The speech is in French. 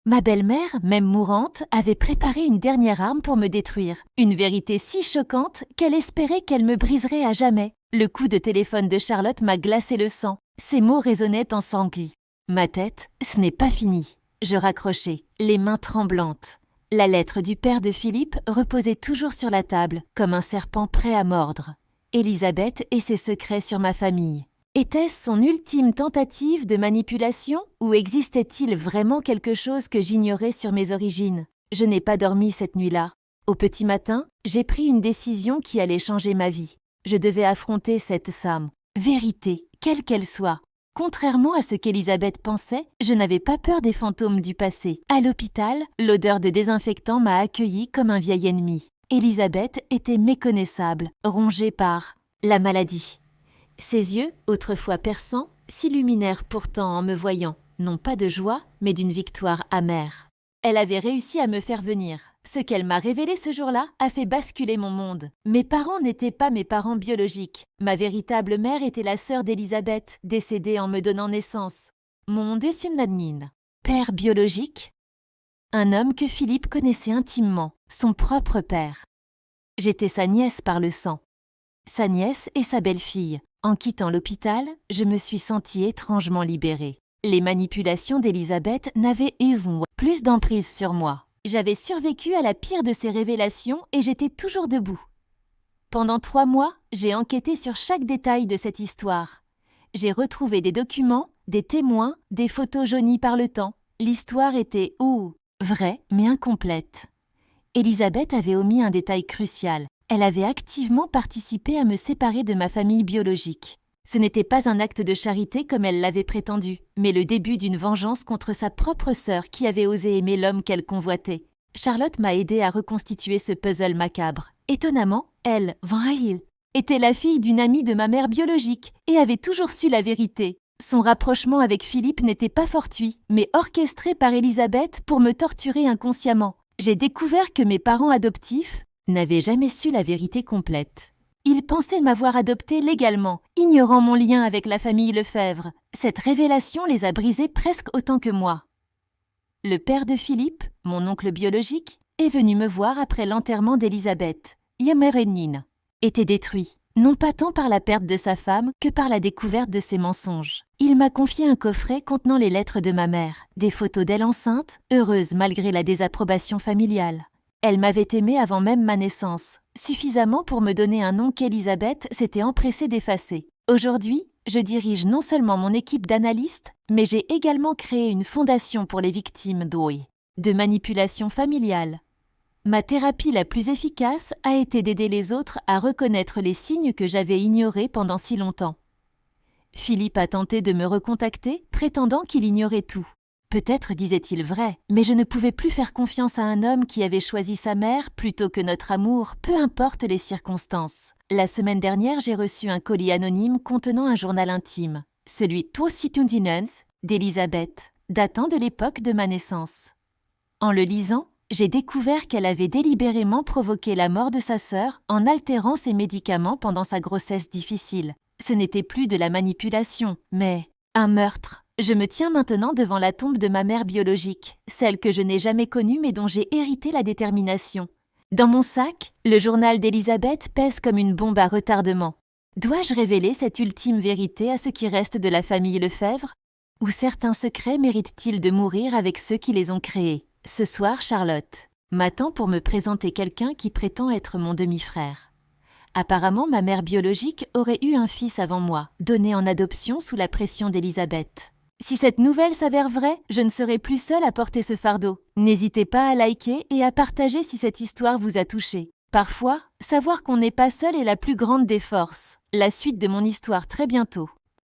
Ma belle-mère, même mourante, avait préparé une dernière arme pour me détruire. Une vérité si choquante qu'elle espérait qu'elle me briserait à jamais. Le coup de téléphone de Charlotte m'a glacé le sang. Ses mots résonnaient en sanglots. Ma tête, ce n'est pas fini. Je raccrochais, les mains tremblantes. La lettre du père de Philippe reposait toujours sur la table, comme un serpent prêt à mordre. Élisabeth et ses secrets sur ma famille. Était-ce son ultime tentative de manipulation ou existait-il vraiment quelque chose que j'ignorais sur mes origines? Je n'ai pas dormi cette nuit-là. Au petit matin, j'ai pris une décision qui allait changer ma vie. Je devais affronter cette vérité, quelle qu'elle soit. Contrairement à ce qu'Élisabeth pensait, je n'avais pas peur des fantômes du passé. À l'hôpital, l'odeur de désinfectant m'a accueilli comme un vieil ennemi. Élisabeth était méconnaissable, rongée par la maladie. Ses yeux, autrefois perçants, s'illuminèrent pourtant en me voyant, non pas de joie, mais d'une victoire amère. Elle avait réussi à me faire venir. Ce qu'elle m'a révélé ce jour-là a fait basculer mon monde. Mes parents n'étaient pas mes parents biologiques. Ma véritable mère était la sœur d'Élisabeth, décédée en me donnant naissance. Mon desumnadnin. Père biologique? Un homme que Philippe connaissait intimement, son propre père. J'étais sa nièce par le sang. Sa nièce et sa belle-fille. En quittant l'hôpital, je me suis sentie étrangement libérée. Les manipulations d'Élisabeth n'avaient eu plus d'emprise sur moi. J'avais survécu à la pire de ces révélations et j'étais toujours debout. Pendant 3 mois, j'ai enquêté sur chaque détail de cette histoire. J'ai retrouvé des documents, des témoins, des photos jaunies par le temps. L'histoire était, vraie mais incomplète. Élisabeth avait omis un détail crucial. Elle avait activement participé à me séparer de ma famille biologique. Ce n'était pas un acte de charité comme elle l'avait prétendu, mais le début d'une vengeance contre sa propre sœur qui avait osé aimer l'homme qu'elle convoitait. Charlotte m'a aidé à reconstituer ce puzzle macabre. Étonnamment, elle, Vrail, était la fille d'une amie de ma mère biologique et avait toujours su la vérité. Son rapprochement avec Philippe n'était pas fortuit, mais orchestré par Élisabeth pour me torturer inconsciemment. J'ai découvert que mes parents adoptifs n'avaient jamais su la vérité complète. Ils pensaient m'avoir adoptée légalement, ignorant mon lien avec la famille Lefebvre. Cette révélation les a brisés presque autant que moi. Le père de Philippe, mon oncle biologique, est venu me voir après l'enterrement d'Élisabeth. Yemerenin était détruit, non pas tant par la perte de sa femme que par la découverte de ses mensonges. Il m'a confié un coffret contenant les lettres de ma mère, des photos d'elle enceinte, heureuse malgré la désapprobation familiale. Elle m'avait aimée avant même ma naissance, suffisamment pour me donner un nom qu'Élisabeth s'était empressée d'effacer. Aujourd'hui, je dirige non seulement mon équipe d'analystes, mais j'ai également créé une fondation pour les victimes de manipulation familiale. Ma thérapie la plus efficace a été d'aider les autres à reconnaître les signes que j'avais ignorés pendant si longtemps. Philippe a tenté de me recontacter, prétendant qu'il ignorait tout. Peut-être disait-il vrai, mais je ne pouvais plus faire confiance à un homme qui avait choisi sa mère plutôt que notre amour, peu importe les circonstances. La semaine dernière, j'ai reçu un colis anonyme contenant un journal intime, celui Tositundinens d'Élisabeth, datant de l'époque de ma naissance. En le lisant, j'ai découvert qu'elle avait délibérément provoqué la mort de sa sœur en altérant ses médicaments pendant sa grossesse difficile. Ce n'était plus de la manipulation, mais un meurtre. Je me tiens maintenant devant la tombe de ma mère biologique, celle que je n'ai jamais connue mais dont j'ai hérité la détermination. Dans mon sac, le journal d'Élisabeth pèse comme une bombe à retardement. Dois-je révéler cette ultime vérité à ce qui reste de la famille Lefebvre? Ou certains secrets méritent-ils de mourir avec ceux qui les ont créés? Ce soir, Charlotte m'attend pour me présenter quelqu'un qui prétend être mon demi-frère. Apparemment, ma mère biologique aurait eu un fils avant moi, donné en adoption sous la pression d'Élisabeth. Si cette nouvelle s'avère vraie, je ne serai plus seule à porter ce fardeau. N'hésitez pas à liker et à partager si cette histoire vous a touché. Parfois, savoir qu'on n'est pas seul est la plus grande des forces. La suite de mon histoire très bientôt.